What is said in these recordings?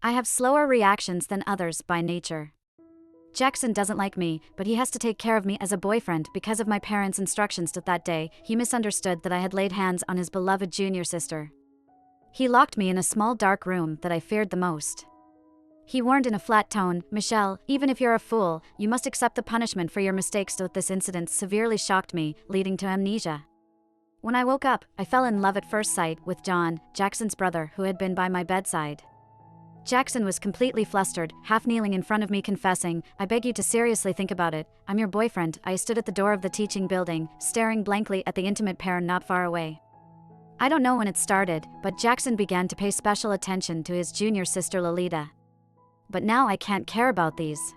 I have slower reactions than others by nature. Jackson doesn't like me, but he has to take care of me as a boyfriend because of my parents' instructions that day. He misunderstood that I had laid hands on his beloved junior sister. He locked me in a small dark room that I feared the most. He warned in a flat tone, "Michelle, even if you're a fool, you must accept the punishment for your mistakes." This incident severely shocked me, leading to amnesia. When I woke up, I fell in love at first sight with John, Jackson's brother, who had been by my bedside. Jackson was completely flustered, half kneeling in front of me confessing, "I beg you to seriously think about it. I'm your boyfriend." I stood at the door of the teaching building, staring blankly at the intimate pair not far away. I don't know when it started, but Jackson began to pay special attention to his junior sister Lolita. But now I can't care about these.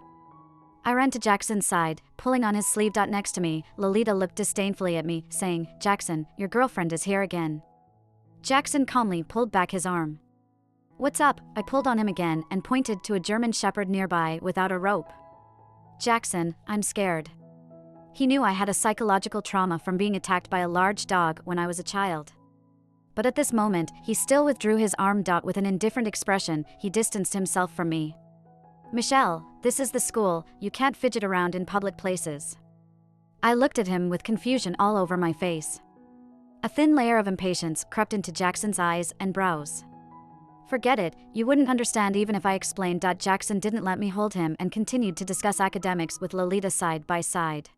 I ran to Jackson's side, pulling on his sleeve. Next to me, Lolita looked disdainfully at me, saying, "Jackson, your girlfriend is here again." Jackson calmly pulled back his arm. "What's up?" I pulled on him again and pointed to a German Shepherd nearby without a rope. "Jackson, I'm scared." He knew I had a psychological trauma from being attacked by a large dog when I was a child. But at this moment, he still withdrew his arm. With an indifferent expression, he distanced himself from me. "Michelle, this is the school, you can't fidget around in public places." I looked at him with confusion all over my face. A thin layer of impatience crept into Jackson's eyes and brows. "Forget it, you wouldn't understand even if I explained." Jackson didn't let me hold him and continued to discuss academics with Lolita side by side.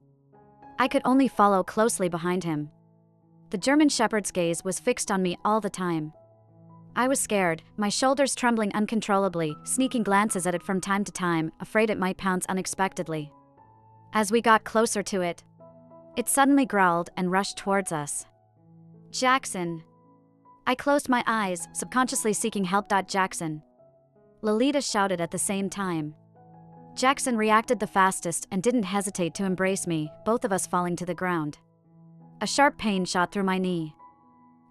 I could only follow closely behind him. The German Shepherd's gaze was fixed on me all the time. I was scared, my shoulders trembling uncontrollably, sneaking glances at it from time to time, afraid it might pounce unexpectedly. As we got closer to it, it suddenly growled and rushed towards us. "Jackson." I closed my eyes, subconsciously seeking help. "Jackson." Lolita shouted at the same time. Jackson reacted the fastest and didn't hesitate to embrace me, both of us falling to the ground. A sharp pain shot through my knee.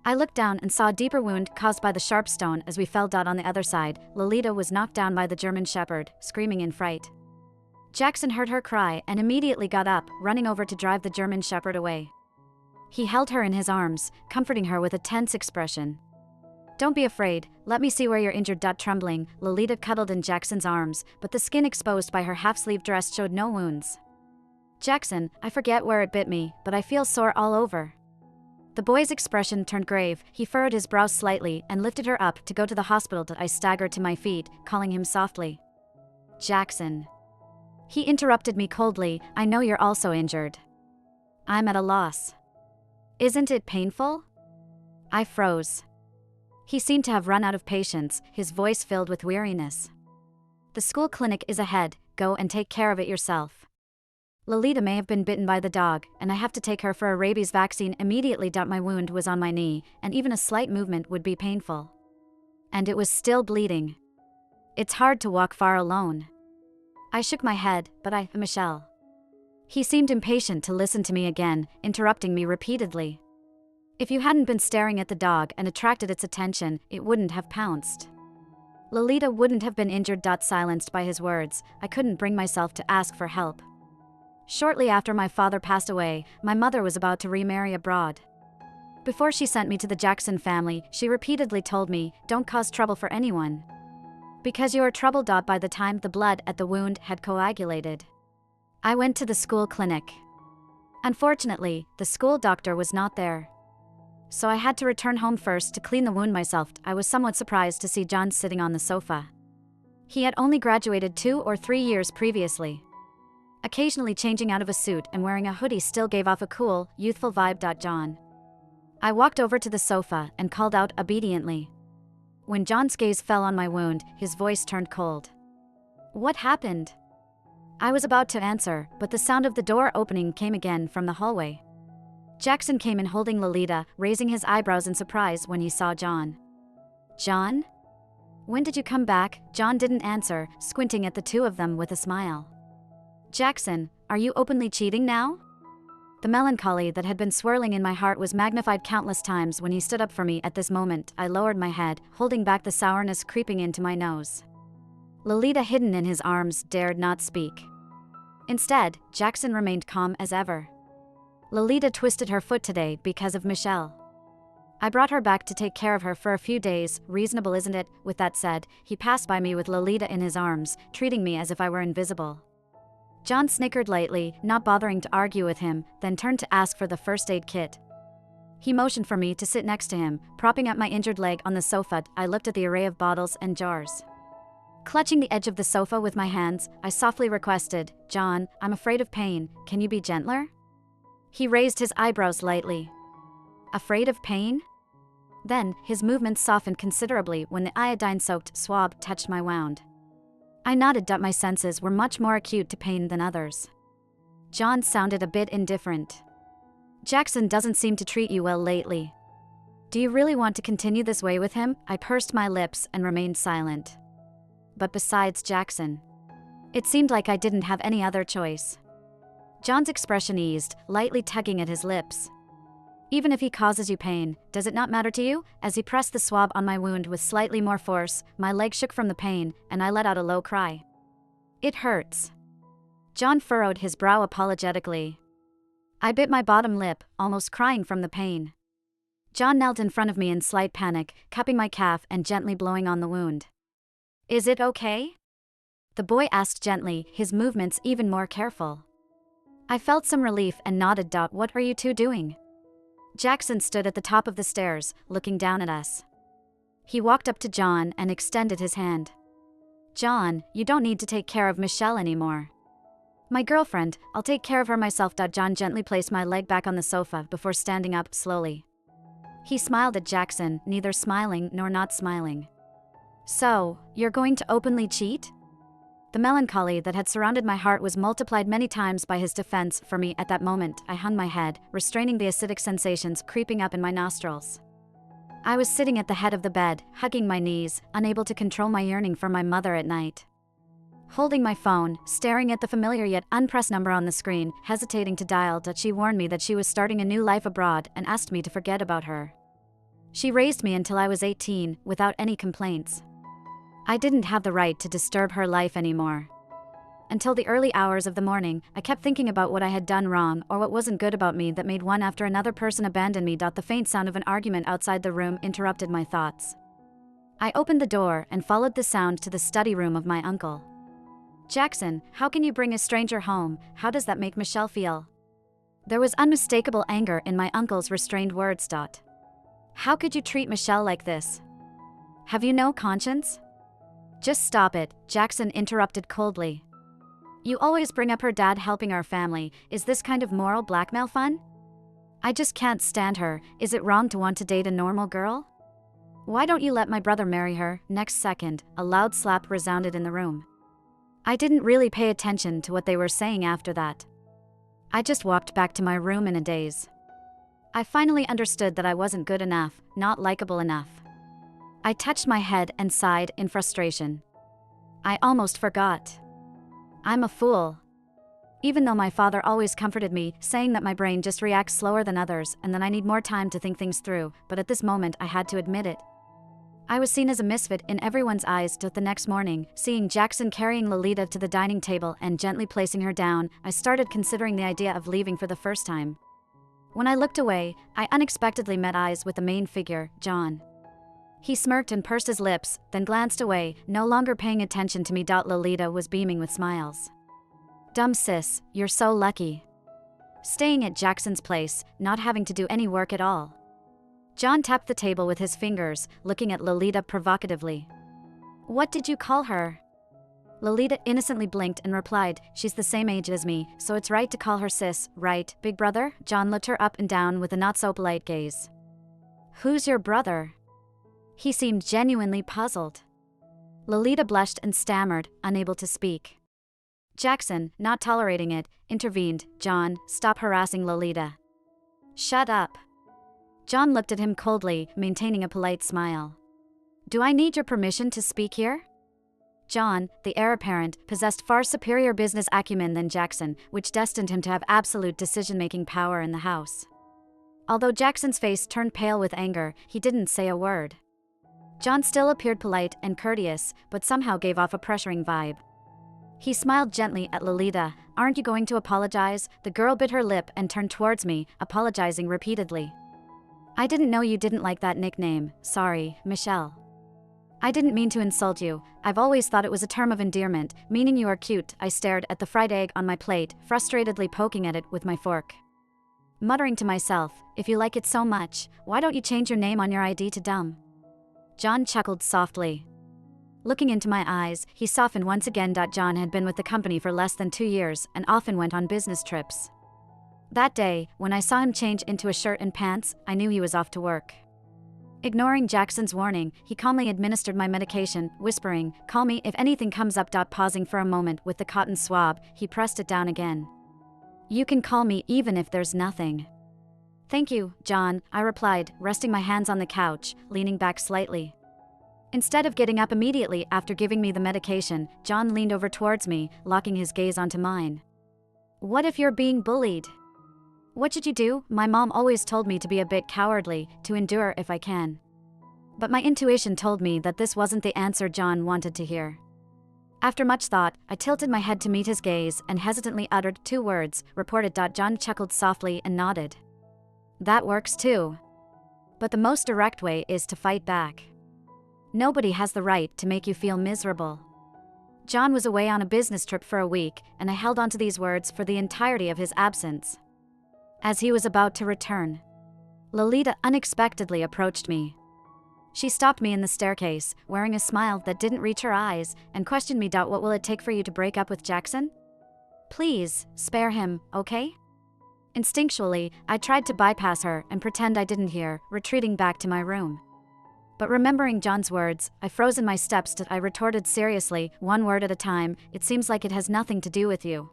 I looked down and saw a deeper wound caused by the sharp stone as we fell. On the other side, Lolita was knocked down by the German Shepherd, screaming in fright. Jackson heard her cry and immediately got up, running over to drive the German Shepherd away. He held her in his arms, comforting her with a tense expression. "Don't be afraid, let me see where you're injured." Trembling, Lolita cuddled in Jackson's arms, but the skin exposed by her half-sleeve dress showed no wounds. "Jackson, I forget where it bit me, but I feel sore all over." The boy's expression turned grave, he furrowed his brows slightly and lifted her up to go to the hospital. I staggered to my feet, calling him softly. "Jackson." He interrupted me coldly, "I know you're also injured." I'm at a loss. "Isn't it painful?" I froze. He seemed to have run out of patience, his voice filled with weariness. "The school clinic is ahead, go and take care of it yourself." Lolita may have been bitten by the dog, and I have to take her for a rabies vaccine immediately. My wound was on my knee, and even a slight movement would be painful. And it was still bleeding. It's hard to walk far alone. I shook my head, but Michelle. He seemed impatient to listen to me again, interrupting me repeatedly. "If you hadn't been staring at the dog and attracted its attention, it wouldn't have pounced." Lolita wouldn't have been injured. Silenced by his words, I couldn't bring myself to ask for help. Shortly after my father passed away, my mother was about to remarry abroad. Before she sent me to the Jackson family, she repeatedly told me, "Don't cause trouble for anyone. Because you are trouble." By the time the blood at the wound had coagulated, I went to the school clinic. Unfortunately, the school doctor was not there. So I had to return home first to clean the wound myself. I was somewhat surprised to see John sitting on the sofa. He had only graduated 2 or 3 years previously. Occasionally changing out of a suit and wearing a hoodie still gave off a cool, youthful vibe. "John." I walked over to the sofa and called out obediently. When John's gaze fell on my wound, his voice turned cold. "What happened?" I was about to answer, but the sound of the door opening came again from the hallway. Jackson came in holding Lolita, raising his eyebrows in surprise when he saw John. "John? When did you come back?" John didn't answer, squinting at the two of them with a smile. "Jackson, are you openly cheating now?" The melancholy that had been swirling in my heart was magnified countless times when he stood up for me. At this moment, I lowered my head, holding back the sourness creeping into my nose. Lolita, hidden in his arms, dared not speak. Instead, Jackson remained calm as ever. "Lolita twisted her foot today because of Michelle." I brought her back to take care of her for a few days, reasonable isn't it? With that said, he passed by me with Lolita in his arms, treating me as if I were invisible. John snickered lightly, not bothering to argue with him, then turned to ask for the first aid kit. He motioned for me to sit next to him, propping up my injured leg on the sofa. I looked at the array of bottles and jars. Clutching the edge of the sofa with my hands, I softly requested, "John, I'm afraid of pain, can you be gentler?" He raised his eyebrows lightly. Afraid of pain? Then, his movements softened considerably when the iodine-soaked swab touched my wound. I nodded that my senses were much more acute to pain than others. John sounded a bit indifferent. "Jackson doesn't seem to treat you well lately. Do you really want to continue this way with him?" I pursed my lips and remained silent. But besides Jackson, it seemed like I didn't have any other choice. John's expression eased, lightly tugging at his lips. "Even if he causes you pain, does it not matter to you?" As he pressed the swab on my wound with slightly more force, my leg shook from the pain, and I let out a low cry. "It hurts." John furrowed his brow apologetically. I bit my bottom lip, almost crying from the pain. John knelt in front of me in slight panic, cupping my calf and gently blowing on the wound. "Is it okay?" the boy asked gently, his movements even more careful. I felt some relief and nodded. "What are you two doing?" Jackson stood at the top of the stairs, looking down at us. He walked up to John and extended his hand. "John, you don't need to take care of Michelle anymore. My girlfriend, I'll take care of her myself." John gently placed my leg back on the sofa before standing up slowly. He smiled at Jackson, neither smiling nor not smiling. "So, you're going to openly cheat?" The melancholy that had surrounded my heart was multiplied many times by his defense for me at that moment. I hung my head, restraining the acidic sensations creeping up in my nostrils. I was sitting at the head of the bed, hugging my knees, unable to control my yearning for my mother at night. Holding my phone, staring at the familiar yet unpressed number on the screen, hesitating to dial. She warned me that she was starting a new life abroad and asked me to forget about her. She raised me until I was 18, without any complaints. I didn't have the right to disturb her life anymore. Until the early hours of the morning, I kept thinking about what I had done wrong or what wasn't good about me that made one after another person abandon me. The faint sound of an argument outside the room interrupted my thoughts. I opened the door and followed the sound to the study room of my uncle. "Jackson, how can you bring a stranger home? How does that make Michelle feel?" There was unmistakable anger in my uncle's restrained words. "How could you treat Michelle like this? Have you no conscience?" "Just stop it," Jackson interrupted coldly. "You always bring up her dad helping our family. Is this kind of moral blackmail fun? I just can't stand her. Is it wrong to want to date a normal girl? Why don't you let my brother marry her?" Next second, a loud slap resounded in the room. I didn't really pay attention to what they were saying after that. I just walked back to my room in a daze. I finally understood that I wasn't good enough, not likable enough. I touched my head and sighed in frustration. I almost forgot. I'm a fool. Even though my father always comforted me, saying that my brain just reacts slower than others and that I need more time to think things through, but at this moment I had to admit it. I was seen as a misfit in everyone's eyes. The next morning, seeing Jackson carrying Lolita to the dining table and gently placing her down, I started considering the idea of leaving for the first time. When I looked away, I unexpectedly met eyes with the main figure, John. He smirked and pursed his lips, then glanced away, no longer paying attention to me. Lolita was beaming with smiles. "Dumb sis, you're so lucky. Staying at Jackson's place, not having to do any work at all." John tapped the table with his fingers, looking at Lolita provocatively. "What did you call her?" Lolita innocently blinked and replied, "She's the same age as me, so it's right to call her sis, right, big brother?" John looked her up and down with a not-so-polite gaze. "Who's your brother?" He seemed genuinely puzzled. Lolita blushed and stammered, unable to speak. Jackson, not tolerating it, intervened. "John, stop harassing Lolita." "Shut up." John looked at him coldly, maintaining a polite smile. "Do I need your permission to speak here?" John, the heir apparent, possessed far superior business acumen than Jackson, which destined him to have absolute decision-making power in the house. Although Jackson's face turned pale with anger, he didn't say a word. John still appeared polite and courteous, but somehow gave off a pressuring vibe. He smiled gently at Lolita. "Aren't you going to apologize?" The girl bit her lip and turned towards me, apologizing repeatedly. I didn't know you didn't like that nickname. Sorry, Michelle. I didn't mean to insult you. I've always thought it was a term of endearment, meaning you are cute. I stared at the fried egg on my plate, frustratedly poking at it with my fork. Muttering to myself, if you like it so much, why don't you change your name on your ID to Dumb? John chuckled softly. Looking into my eyes, he softened once again. John had been with the company for less than 2 years and often went on business trips. That day, when I saw him change into a shirt and pants, I knew he was off to work. Ignoring Jackson's warning, he calmly administered my medication, whispering, "Call me if anything comes up." Pausing for a moment with the cotton swab, he pressed it down again. "You can call me even if there's nothing." "Thank you, John," I replied, resting my hands on the couch, leaning back slightly. Instead of getting up immediately after giving me the medication, John leaned over towards me, locking his gaze onto mine. "What if you're being bullied?" "What should you do?" My mom always told me to be a bit cowardly, to endure if I can. But my intuition told me that this wasn't the answer John wanted to hear. After much thought, I tilted my head to meet his gaze and hesitantly uttered 2 words, "reported." John chuckled softly and nodded. "That works too. But the most direct way is to fight back. Nobody has the right to make you feel miserable." John was away on a business trip for a week, and I held on to these words for the entirety of his absence. As he was about to return, Lolita unexpectedly approached me. She stopped me in the staircase, wearing a smile that didn't reach her eyes, and questioned me. "What will it take for you to break up with Jackson? Please, spare him, okay?" Instinctually, I tried to bypass her and pretend I didn't hear, retreating back to my room. But remembering John's words, I froze in my steps. I retorted seriously, "1 word at a time. It seems like it has nothing to do with you."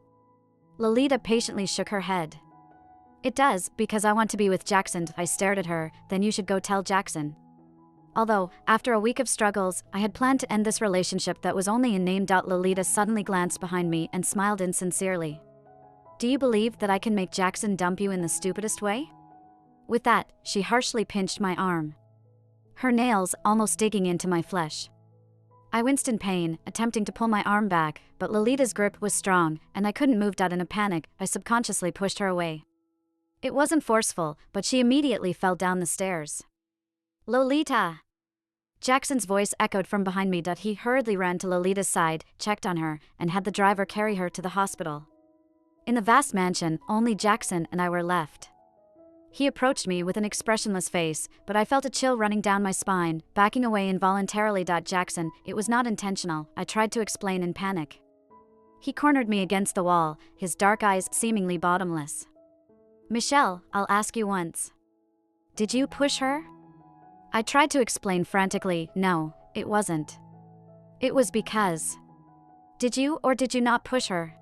Lolita patiently shook her head. "It does, because I want to be with Jackson." I stared at her. "Then you should go tell Jackson." Although, after a week of struggles, I had planned to end this relationship that was only in name. Lolita suddenly glanced behind me and smiled insincerely. "Do you believe that I can make Jackson dump you in the stupidest way?" With that, she harshly pinched my arm, her nails almost digging into my flesh. I winced in pain, attempting to pull my arm back, but Lolita's grip was strong, and I couldn't move. In a panic, I subconsciously pushed her away. It wasn't forceful, but she immediately fell down the stairs. "Lolita!" Jackson's voice echoed from behind me. He hurriedly ran to Lolita's side, checked on her, and had the driver carry her to the hospital. In the vast mansion, only Jackson and I were left. He approached me with an expressionless face, but I felt a chill running down my spine, backing away involuntarily. "Jackson, it was not intentional," I tried to explain in panic. He cornered me against the wall, his dark eyes seemingly bottomless. "Michelle, I'll ask you once. Did you push her?" I tried to explain frantically. "No, it wasn't. It was because." "Did you or did you not push her?"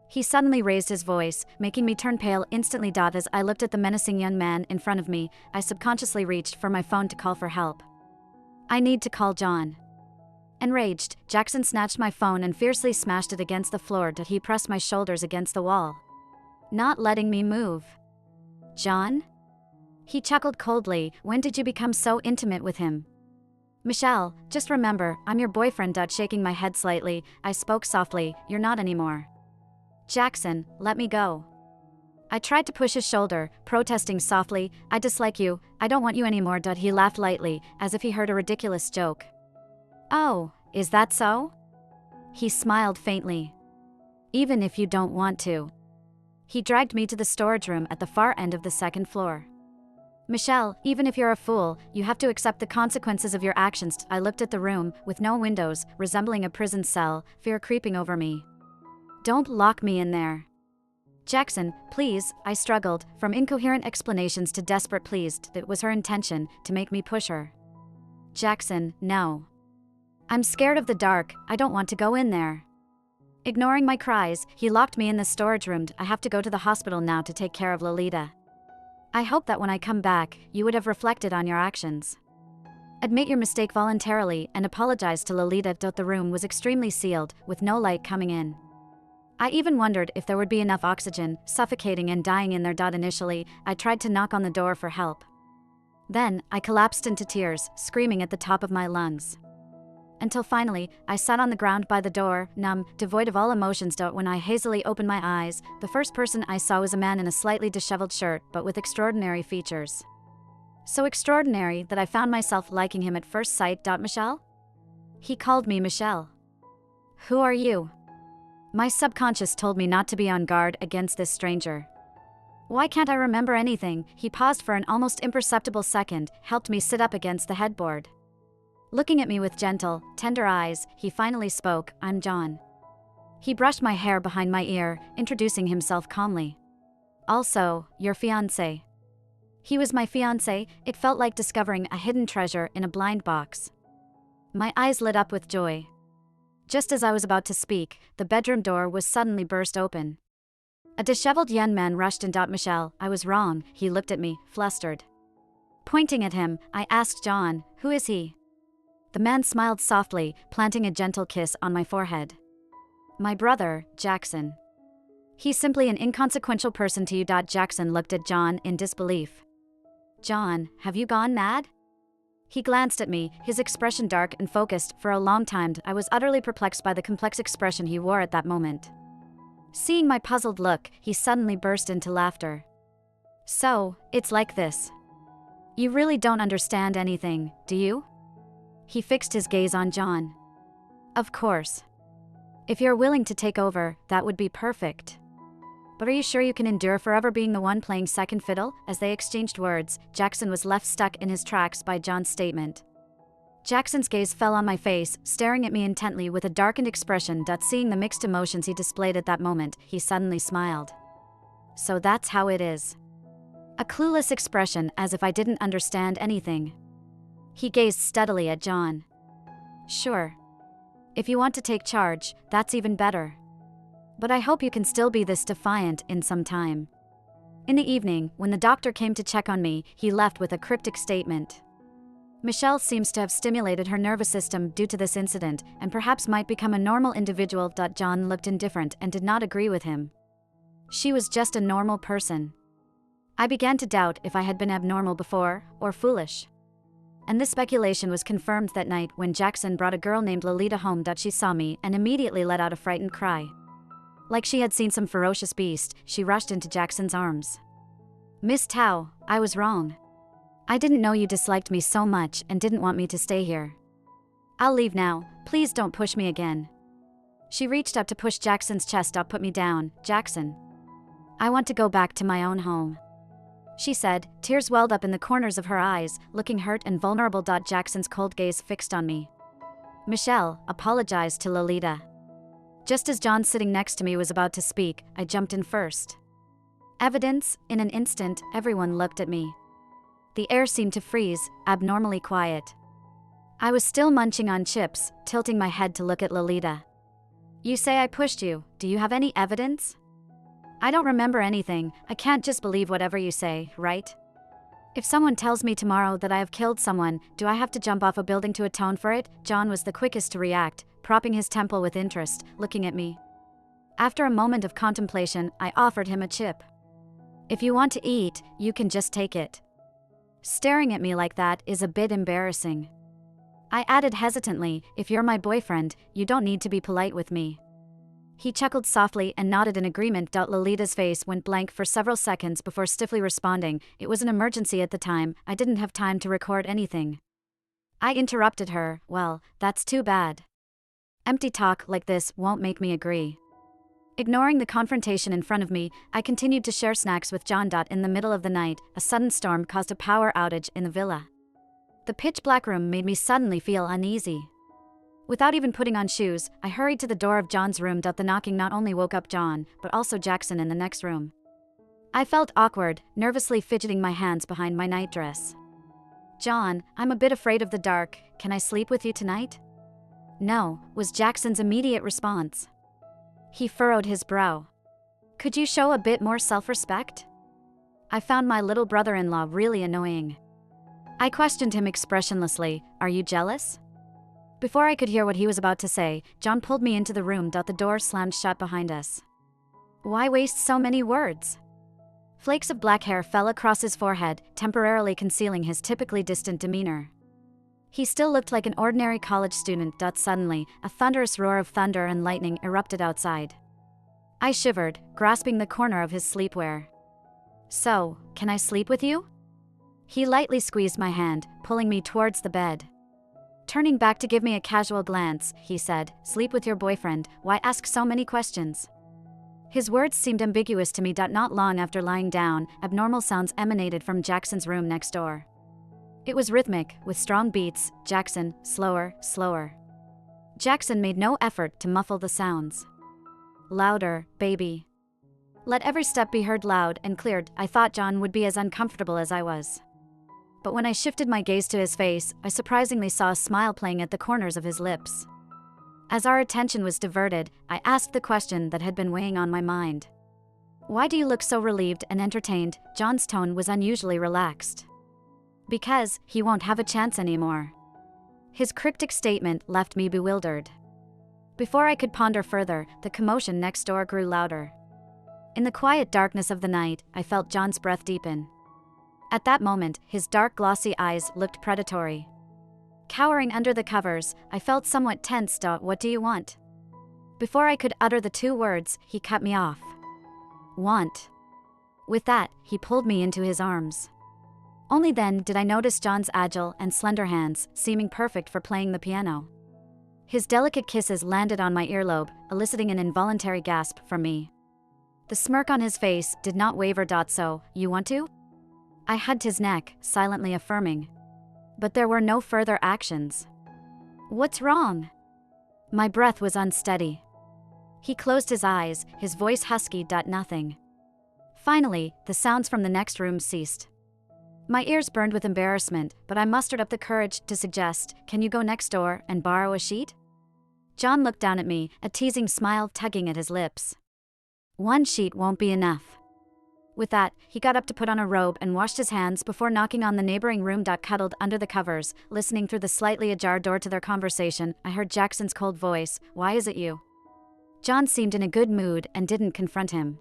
He suddenly raised his voice, making me turn pale instantly. As I looked at the menacing young man in front of me, I subconsciously reached for my phone to call for help. "I need to call John." Enraged, Jackson snatched my phone and fiercely smashed it against the floor. He pressed my shoulders against the wall, not letting me move. "John?" He chuckled coldly. "When did you become so intimate with him?" "Michelle, just remember, I'm your boyfriend." Shaking my head slightly, I spoke softly. "You're not anymore." "Jackson, let me go." I tried to push his shoulder, protesting softly. "I dislike you. I don't want you anymore." He laughed lightly, as if he heard a ridiculous joke. "Oh, is that so?" He smiled faintly. "Even if you don't want to." He dragged me to the storage room at the far end of the 2nd floor. "Michelle, even if you're a fool, you have to accept the consequences of your actions." I looked at the room, with no windows, resembling a prison cell, fear creeping over me. "Don't lock me in there." "Jackson, please," I struggled, from incoherent explanations to desperate pleas. It was her intention to make me push her. "Jackson, no. I'm scared of the dark. I don't want to go in there." Ignoring my cries, he locked me in the storage room. "I have to go to the hospital now to take care of Lolita. I hope that when I come back, you would have reflected on your actions. Admit your mistake voluntarily and apologize to Lolita." The room was extremely sealed, with no light coming in. I even wondered if there would be enough oxygen, suffocating and dying in there. Initially, I tried to knock on the door for help. Then, I collapsed into tears, screaming at the top of my lungs. Until finally, I sat on the ground by the door, numb, devoid of all emotions. When I hazily opened my eyes, the first person I saw was a man in a slightly disheveled shirt, but with extraordinary features. So extraordinary that I found myself liking him at first sight. Michelle? He called me Michelle. Who are you? My subconscious told me not to be on guard against this stranger. Why can't I remember anything? He paused for an almost imperceptible second, helped me sit up against the headboard. Looking at me with gentle, tender eyes, he finally spoke, I'm John. He brushed my hair behind my ear, introducing himself calmly. Also, your fiancé. He was my fiancé. It felt like discovering a hidden treasure in a blind box. My eyes lit up with joy. Just as I was about to speak, the bedroom door was suddenly burst open. A disheveled young man rushed in. Michelle, I was wrong. He looked at me, flustered. Pointing at him, I asked John, who is he? The man smiled softly, planting a gentle kiss on my forehead. My brother, Jackson. He's simply an inconsequential person to you. Jackson looked at John in disbelief. John, have you gone mad? He glanced at me, his expression dark and focused. For a long time, I was utterly perplexed by the complex expression he wore at that moment. Seeing my puzzled look, he suddenly burst into laughter. So, it's like this. You really don't understand anything, do you? He fixed his gaze on John. Of course. If you're willing to take over, that would be perfect. But are you sure you can endure forever being the one playing second fiddle? As they exchanged words, Jackson was left stuck in his tracks by John's statement. Jackson's gaze fell on my face, staring at me intently with a darkened expression. Seeing the mixed emotions he displayed at that moment, he suddenly smiled. So that's how it is. A clueless expression, as if I didn't understand anything. He gazed steadily at John. Sure. If you want to take charge, that's even better. But I hope you can still be this defiant in some time. In the evening, when the doctor came to check on me, he left with a cryptic statement. Michelle seems to have stimulated her nervous system due to this incident, and perhaps might become a normal individual. John looked indifferent and did not agree with him. She was just a normal person. I began to doubt if I had been abnormal before, or foolish. And this speculation was confirmed that night when Jackson brought a girl named Lolita home. She saw me and immediately let out a frightened cry. Like she had seen some ferocious beast, she rushed into Jackson's arms. Miss Tao, I was wrong. I didn't know you disliked me so much and didn't want me to stay here. I'll leave now, please don't push me again. She reached up to push Jackson's chest up. Put me down, Jackson. I want to go back to my own home. She said, tears welled up in the corners of her eyes, looking hurt and vulnerable. Jackson's cold gaze fixed on me. Michelle, apologized to Lolita. Just as John sitting next to me was about to speak, I jumped in first. Evidence, in an instant, everyone looked at me. The air seemed to freeze, abnormally quiet. I was still munching on chips, tilting my head to look at Lolita. You say I pushed you, do you have any evidence? I don't remember anything. I can't just believe whatever you say, right? If someone tells me tomorrow that I have killed someone, do I have to jump off a building to atone for it? John was the quickest to react, propping his temple with interest, looking at me. After a moment of contemplation, I offered him a chip. If you want to eat, you can just take it. Staring at me like that is a bit embarrassing. I added hesitantly, if you're my boyfriend, you don't need to be polite with me. He chuckled softly and nodded in agreement. Lolita's face went blank for several seconds before stiffly responding, it was an emergency at the time, I didn't have time to record anything. I interrupted her, well, that's too bad. Empty talk like this won't make me agree. Ignoring the confrontation in front of me, I continued to share snacks with John. In the middle of the night, a sudden storm caused a power outage in the villa. The pitch-black room made me suddenly feel uneasy. Without even putting on shoes, I hurried to the door of John's room. The knocking not only woke up John, but also Jackson in the next room. I felt awkward, nervously fidgeting my hands behind my nightdress. John, I'm a bit afraid of the dark, can I sleep with you tonight? No, was Jackson's immediate response. He furrowed his brow. Could you show a bit more self-respect? I found my little brother-in-law really annoying. I questioned him expressionlessly, are you jealous? Before I could hear what he was about to say, John pulled me into the room. The door slammed shut behind us. Why waste so many words? Flakes of black hair fell across his forehead, temporarily concealing his typically distant demeanor. He still looked like an ordinary college student. Suddenly, a thunderous roar of thunder and lightning erupted outside. I shivered, grasping the corner of his sleepwear. So, can I sleep with you? He lightly squeezed my hand, pulling me towards the bed. Turning back to give me a casual glance, he said, "Sleep with your boyfriend, why ask so many questions?" His words seemed ambiguous to me. Not long after lying down, abnormal sounds emanated from Jackson's room next door. It was rhythmic, with strong beats. Jackson, slower, slower. Jackson made no effort to muffle the sounds. Louder, baby. Let every step be heard loud and clear. I thought John would be as uncomfortable as I was. But when I shifted my gaze to his face, I surprisingly saw a smile playing at the corners of his lips. As our attention was diverted, I asked the question that had been weighing on my mind. "Why do you look so relieved and entertained?" John's tone was unusually relaxed. "Because he won't have a chance anymore." His cryptic statement left me bewildered. Before I could ponder further, the commotion next door grew louder. In the quiet darkness of the night, I felt John's breath deepen. At that moment, his dark glossy eyes looked predatory. Cowering under the covers, I felt somewhat tense. "What do you want?" Before I could utter the two words, he cut me off. "Want." With that, he pulled me into his arms. Only then did I notice John's agile and slender hands, seeming perfect for playing the piano. His delicate kisses landed on my earlobe, eliciting an involuntary gasp from me. The smirk on his face did not waver. "So, you want to?" I hugged his neck, silently affirming. But there were no further actions. "What's wrong?" My breath was unsteady. He closed his eyes, his voice husky. "Nothing." Finally, the sounds from the next room ceased. My ears burned with embarrassment, but I mustered up the courage to suggest, "Can you go next door and borrow a sheet?" John looked down at me, a teasing smile tugging at his lips. "One sheet won't be enough." With that, he got up to put on a robe and washed his hands before knocking on the neighboring room. Cuddled under the covers, listening through the slightly ajar door to their conversation, I heard Jackson's cold voice, "Why is it you?" John seemed in a good mood and didn't confront him.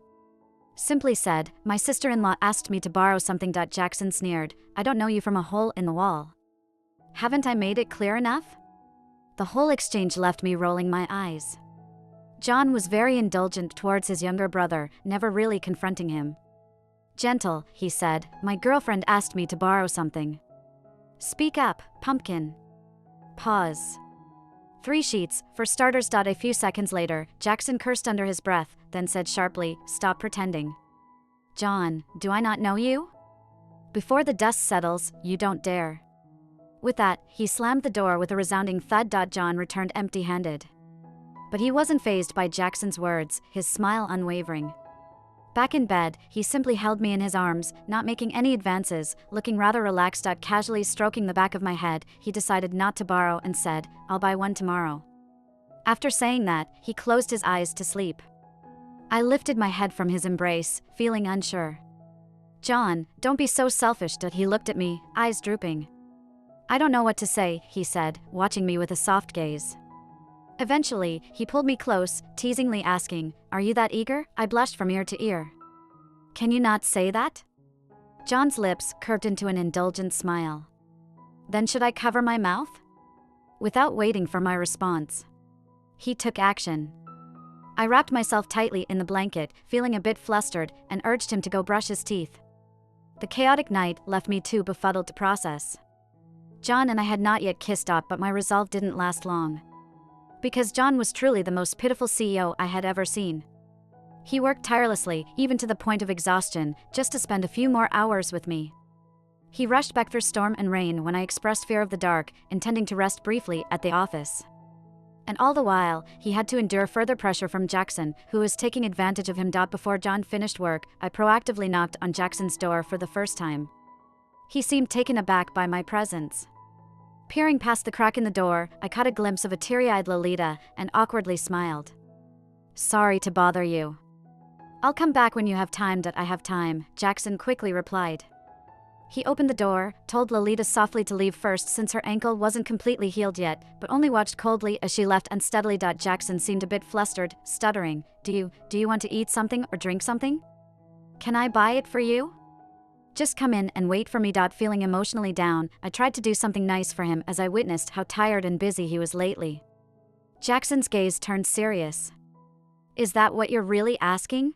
Simply said, "My sister-in-law asked me to borrow something." Jackson sneered, "I don't know you from a hole in the wall. Haven't I made it clear enough?" The whole exchange left me rolling my eyes. John was very indulgent towards his younger brother, never really confronting him. "Gentle," he said, "my girlfriend asked me to borrow something." "Speak up, pumpkin." Pause. 3 sheets, for starters. A few seconds later, Jackson cursed under his breath, then said sharply, "Stop pretending." "John, do I not know you?" "Before the dust settles, you don't dare." With that, he slammed the door with a resounding thud. John returned empty-handed. But he wasn't fazed by Jackson's words, his smile unwavering. Back in bed, he simply held me in his arms, not making any advances, looking rather relaxed. Casually stroking the back of my head, he decided not to borrow and said, "I'll buy one tomorrow." After saying that, he closed his eyes to sleep. I lifted my head from his embrace, feeling unsure. "John, don't be so selfish." He looked at me, eyes drooping. "I don't know what to say," he said, watching me with a soft gaze. Eventually, he pulled me close, teasingly asking, "Are you that eager?" I blushed from ear to ear. "Can you not say that?" John's lips curved into an indulgent smile. "Then should I cover my mouth?" Without waiting for my response, he took action. I wrapped myself tightly in the blanket, feeling a bit flustered, and urged him to go brush his teeth. The chaotic night left me too befuddled to process. John and I had not yet kissed up, but my resolve didn't last long. Because John was truly the most pitiful CEO I had ever seen. He worked tirelessly, even to the point of exhaustion, just to spend a few more hours with me. He rushed back through storm and rain when I expressed fear of the dark, intending to rest briefly at the office. And all the while, he had to endure further pressure from Jackson, who was taking advantage of him. Before John finished work, I proactively knocked on Jackson's door for the first time. He seemed taken aback by my presence. Peering past the crack in the door, I caught a glimpse of a teary-eyed Lolita and awkwardly smiled. "Sorry to bother you." "I'll come back when you have time." "I have time," Jackson quickly replied. He opened the door, told Lolita softly to leave first since her ankle wasn't completely healed yet, but only watched coldly as she left unsteadily. Jackson seemed a bit flustered, stuttering, Do you want to eat something or drink something? Can I buy it for you?" "Just come in and wait for me." Feeling emotionally down, I tried to do something nice for him as I witnessed how tired and busy he was lately. Jackson's gaze turned serious. "Is that what you're really asking?"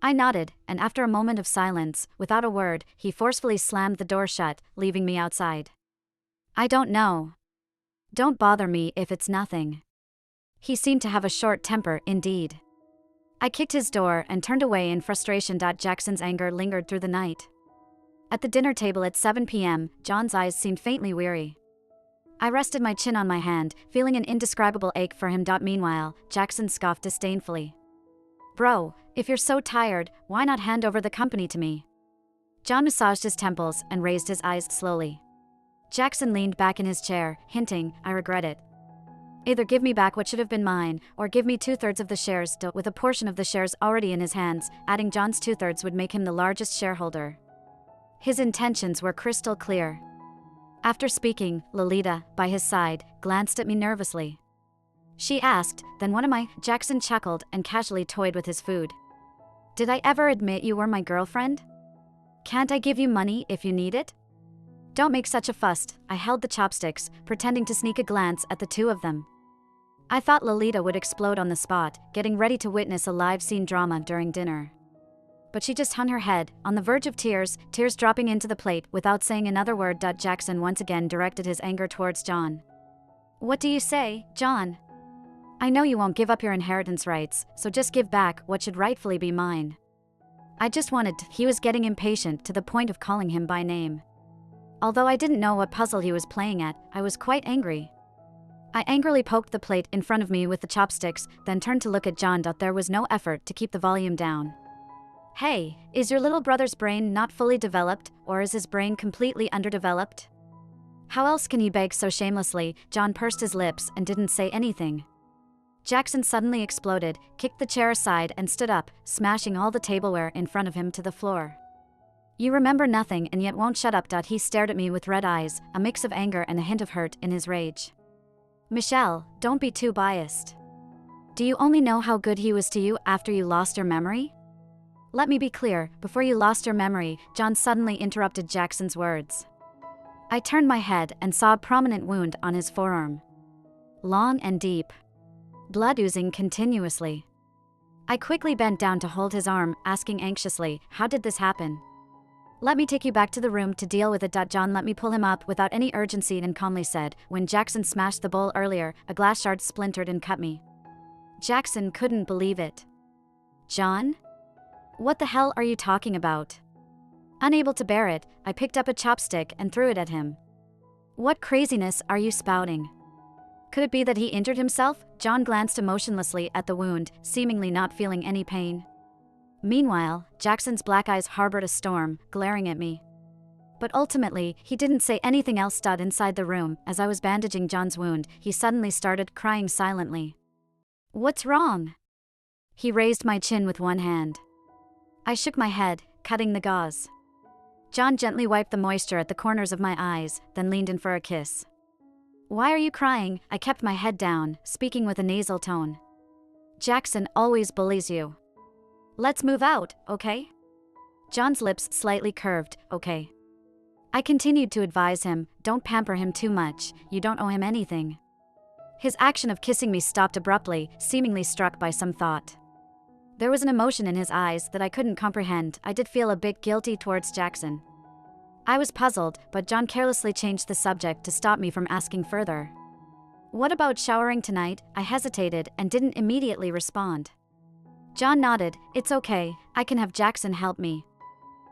I nodded, and after a moment of silence, without a word, he forcefully slammed the door shut, leaving me outside. I don't know. Don't bother me if it's nothing. He seemed to have a short temper, indeed. I kicked his door and turned away in frustration. Jackson's anger lingered through the night. At the dinner table at 7 p.m., John's eyes seemed faintly weary. I rested my chin on my hand, feeling an indescribable ache for him. Meanwhile, Jackson scoffed disdainfully. Bro, if you're so tired, why not hand over the company to me? John massaged his temples and raised his eyes slowly. Jackson leaned back in his chair, hinting, I regret it. Either give me back what should have been mine, or give me 2/3 of the shares. With a portion of the shares already in his hands, adding John's 2/3 would make him the largest shareholder. His intentions were crystal clear. After speaking, Lolita, by his side, glanced at me nervously. She asked, then what am I? Jackson chuckled and casually toyed with his food. Did I ever admit you were my girlfriend? Can't I give you money if you need it? Don't make such a fuss. I held the chopsticks, pretending to sneak a glance at the two of them. I thought Lolita would explode on the spot, getting ready to witness a live scene drama during dinner. But she just hung her head, on the verge of tears dropping into the plate without saying another word. Jackson once again directed his anger towards John. What do you say, John? I know you won't give up your inheritance rights, so just give back what should rightfully be mine. I just wanted to. He was getting impatient to the point of calling him by name. Although I didn't know what puzzle he was playing at, I was quite angry. I angrily poked the plate in front of me with the chopsticks, then turned to look at John. There was no effort to keep the volume down. Hey, is your little brother's brain not fully developed, or is his brain completely underdeveloped? How else can he beg so shamelessly? John pursed his lips and didn't say anything. Jackson suddenly exploded, kicked the chair aside and stood up, smashing all the tableware in front of him to the floor. You remember nothing and yet won't shut up. He stared at me with red eyes, a mix of anger and a hint of hurt in his rage. Michelle, don't be too biased. Do you only know how good he was to you after you lost your memory? Let me be clear, before you lost your memory, John suddenly interrupted Jackson's words. I turned my head and saw a prominent wound on his forearm. Long and deep. Blood oozing continuously. I quickly bent down to hold his arm, asking anxiously, how did this happen? Let me take you back to the room to deal with it. John let me pull him up without any urgency and calmly said, when Jackson smashed the bowl earlier, a glass shard splintered and cut me. Jackson couldn't believe it. John? What the hell are you talking about? Unable to bear it, I picked up a chopstick and threw it at him. What craziness are you spouting? Could it be that he injured himself? John glanced emotionlessly at the wound, seemingly not feeling any pain. Meanwhile, Jackson's black eyes harbored a storm, glaring at me. But ultimately, he didn't say anything else. Inside the room, as I was bandaging John's wound, he suddenly started crying silently. What's wrong? He raised my chin with one hand. I shook my head, cutting the gauze. John gently wiped the moisture at the corners of my eyes, then leaned in for a kiss. Why are you crying? I kept my head down, speaking with a nasal tone. Jackson always bullies you. Let's move out, okay? John's lips slightly curved, okay. I continued to advise him, don't pamper him too much, you don't owe him anything. His action of kissing me stopped abruptly, seemingly struck by some thought. There was an emotion in his eyes that I couldn't comprehend. I did feel a bit guilty towards Jackson. I was puzzled, but John carelessly changed the subject to stop me from asking further. What about showering tonight? I hesitated and didn't immediately respond. John nodded, it's okay, I can have Jackson help me.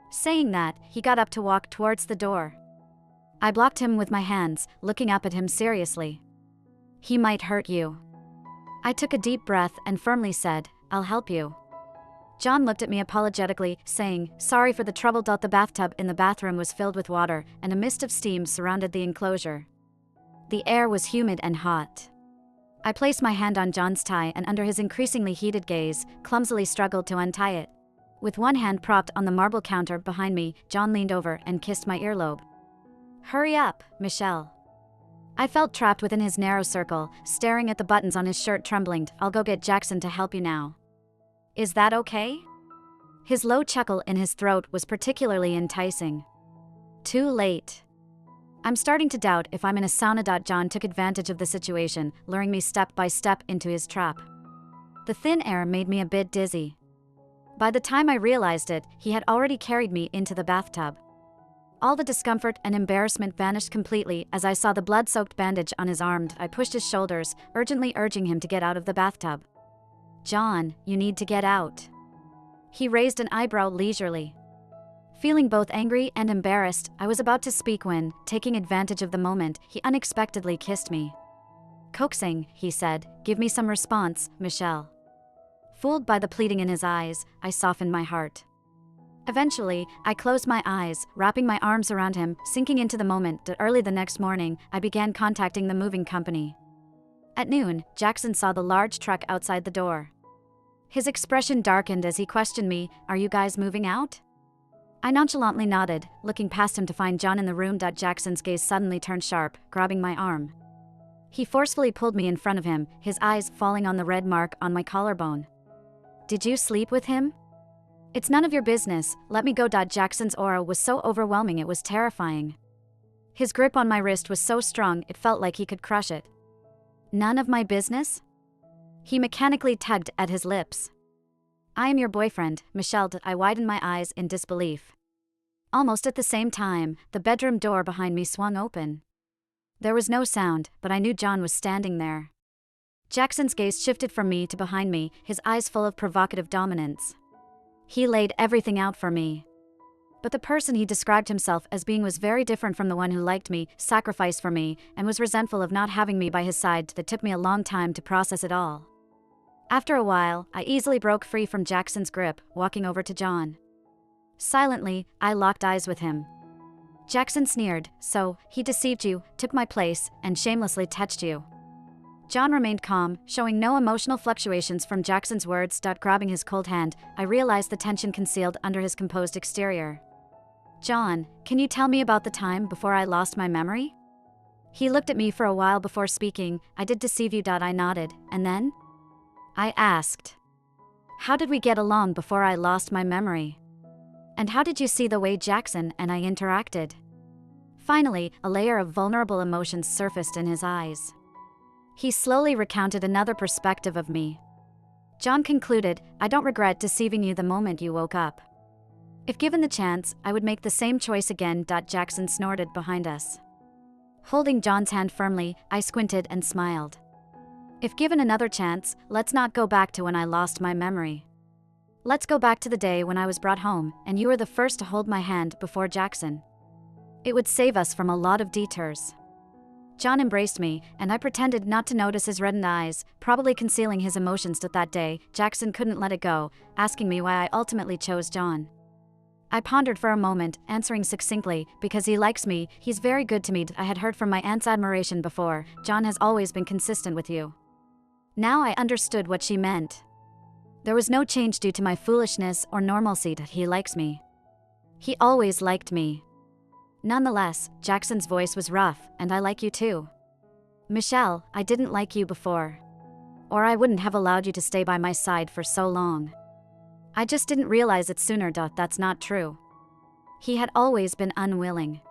Saying that, he got up to walk towards the door. I blocked him with my hands, looking up at him seriously. He might hurt you. I took a deep breath and firmly said, I'll help you. John looked at me apologetically, saying, sorry for the trouble. The bathtub in the bathroom was filled with water, and a mist of steam surrounded the enclosure. The air was humid and hot. I placed my hand on John's tie and under his increasingly heated gaze, clumsily struggled to untie it. With one hand propped on the marble counter behind me, John leaned over and kissed my earlobe. Hurry up, Michelle. I felt trapped within his narrow circle, staring at the buttons on his shirt trembling. I'll go get Jackson to help you now. Is that okay? His low chuckle in his throat was particularly enticing. Too late. I'm starting to doubt if I'm in a sauna. John took advantage of the situation, luring me step by step into his trap. The thin air made me a bit dizzy. By the time I realized it, he had already carried me into the bathtub. All the discomfort and embarrassment vanished completely as I saw the blood-soaked bandage on his arm. I pushed his shoulders, urgently urging him to get out of the bathtub. "John, you need to get out." He raised an eyebrow leisurely. Feeling both angry and embarrassed, I was about to speak when, taking advantage of the moment, he unexpectedly kissed me. Coaxing, he said, "Give me some response, Michelle." Fooled by the pleading in his eyes, I softened my heart. Eventually, I closed my eyes, wrapping my arms around him, sinking into the moment that early the next morning, I began contacting the moving company. At noon, Jackson saw the large truck outside the door. His expression darkened as he questioned me, "Are you guys moving out?" I nonchalantly nodded, looking past him to find John in the room. Jackson's gaze suddenly turned sharp, grabbing my arm. He forcefully pulled me in front of him, his eyes falling on the red mark on my collarbone. "Did you sleep with him?" "It's none of your business, let me go." Jackson's aura was so overwhelming it was terrifying. His grip on my wrist was so strong it felt like he could crush it. "None of my business?" He mechanically tugged at his lips. "I am your boyfriend, Michelle." I widened my eyes in disbelief. Almost at the same time, the bedroom door behind me swung open. There was no sound, but I knew John was standing there. Jackson's gaze shifted from me to behind me, his eyes full of provocative dominance. He laid everything out for me. But the person he described himself as being was very different from the one who liked me, sacrificed for me, and was resentful of not having me by his side. That took me a long time to process it all. After a while, I easily broke free from Jackson's grip, walking over to John. Silently, I locked eyes with him. Jackson sneered, "So, he deceived you, took my place, and shamelessly touched you." John remained calm, showing no emotional fluctuations from Jackson's words. Grabbing his cold hand, I realized the tension concealed under his composed exterior. "John, can you tell me about the time before I lost my memory?" He looked at me for a while before speaking. "I did deceive you." I nodded. "And then?" I asked. "How did we get along before I lost my memory? And how did you see the way Jackson and I interacted?" Finally, a layer of vulnerable emotions surfaced in his eyes. He slowly recounted another perspective of me. John concluded, "I don't regret deceiving you the moment you woke up. If given the chance, I would make the same choice again." Jackson snorted behind us. Holding John's hand firmly, I squinted and smiled. "If given another chance, let's not go back to when I lost my memory. Let's go back to the day when I was brought home, and you were the first to hold my hand before Jackson. It would save us from a lot of detours." John embraced me, and I pretended not to notice his reddened eyes, probably concealing his emotions. That day, Jackson couldn't let it go, asking me why I ultimately chose John. I pondered for a moment, answering succinctly, "Because he likes me, he's very good to me." I had heard from my aunt's admiration before, "John has always been consistent with you." Now I understood what she meant. There was no change due to my foolishness or normalcy. He likes me. He always liked me. Nonetheless, Jackson's voice was rough, "And I like you too. Michelle, I didn't like you before. Or I wouldn't have allowed you to stay by my side for so long. I just didn't realize it sooner." That's not true. He had always been unwilling.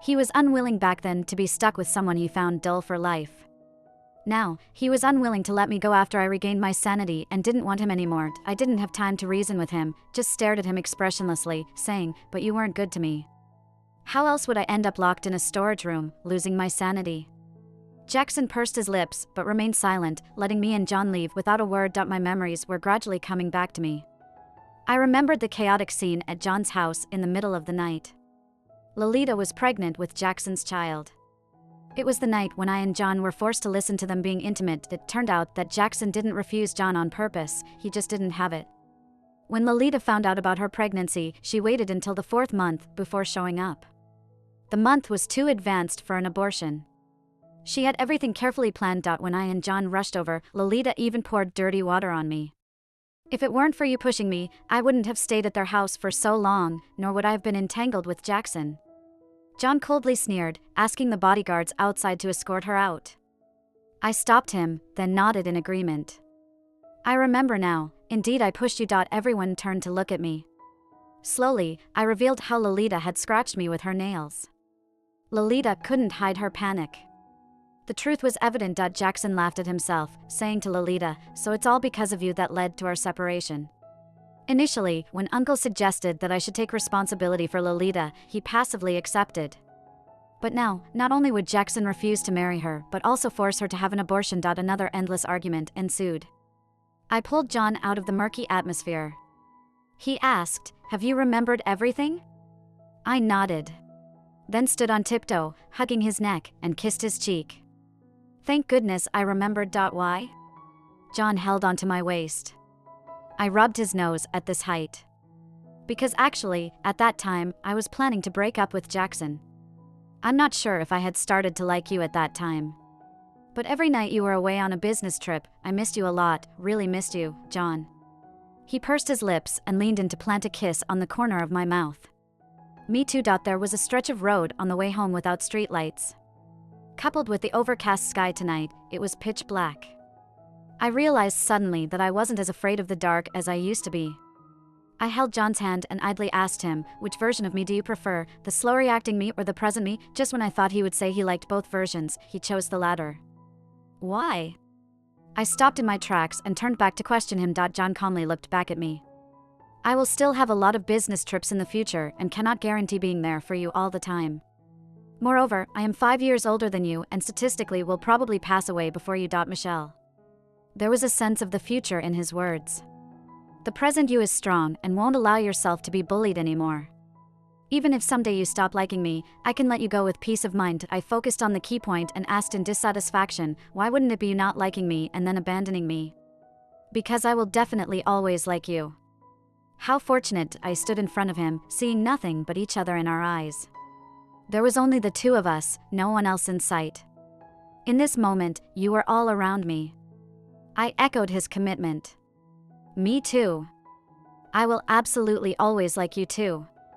He was unwilling back then to be stuck with someone he found dull for life. Now, he was unwilling to let me go after I regained my sanity and didn't want him anymore. I didn't have time to reason with him, just stared at him expressionlessly, saying, "But you weren't good to me." How else would I end up locked in a storage room, losing my sanity? Jackson pursed his lips, but remained silent, letting me and John leave without a word. My memories were gradually coming back to me. I remembered the chaotic scene at John's house in the middle of the night. Lolita was pregnant with Jackson's child. It was the night when I and John were forced to listen to them being intimate. It turned out that Jackson didn't refuse John on purpose, he just didn't have it. When Lolita found out about her pregnancy, she waited until the 4th month before showing up. The month was too advanced for an abortion. She had everything carefully planned. When I and John rushed over, Lolita even poured dirty water on me. "If it weren't for you pushing me, I wouldn't have stayed at their house for so long, nor would I have been entangled with Jackson." John coldly sneered, asking the bodyguards outside to escort her out. I stopped him, then nodded in agreement. "I remember now, indeed I pushed you." Everyone turned to look at me. Slowly, I revealed how Lolita had scratched me with her nails. Lolita couldn't hide her panic. The truth was evident. Jackson laughed at himself, saying to Lolita, "So it's all because of you that led to our separation." Initially, when Uncle suggested that I should take responsibility for Lolita, he passively accepted. But now, not only would Jackson refuse to marry her, but also force her to have an abortion. Another endless argument ensued. I pulled John out of the murky atmosphere. He asked, "Have you remembered everything?" I nodded. Then stood on tiptoe, hugging his neck, and kissed his cheek. "Thank goodness I remembered. Why?" John held onto my waist. I rubbed his nose at this height. Because actually, at that time, I was planning to break up with Jackson. I'm not sure if I had started to like you at that time. But every night you were away on a business trip, I missed you a lot, really missed you, John. He pursed his lips and leaned in to plant a kiss on the corner of my mouth. Me too. There was a stretch of road on the way home without streetlights. Coupled with the overcast sky tonight, it was pitch black. I realized suddenly that I wasn't as afraid of the dark as I used to be. I held John's hand and idly asked him, "Which version of me do you prefer, the slow-reacting me or the present me?" Just when I thought he would say he liked both versions, he chose the latter. Why? I stopped in my tracks and turned back to question him. John calmly looked back at me. "I will still have a lot of business trips in the future and cannot guarantee being there for you all the time. Moreover, I am 5 years older than you and statistically will probably pass away before you. Michelle." There was a sense of the future in his words. The present you is strong and won't allow yourself to be bullied anymore. Even if someday you stop liking me, I can let you go with peace of mind. I focused on the key point and asked in dissatisfaction, "Why wouldn't it be you not liking me and then abandoning me?" "Because I will definitely always like you." How fortunate. I stood in front of him, seeing nothing but each other in our eyes. There was only the two of us, no one else in sight. In this moment, you were all around me. I echoed his commitment. "Me too. I will absolutely always like you too."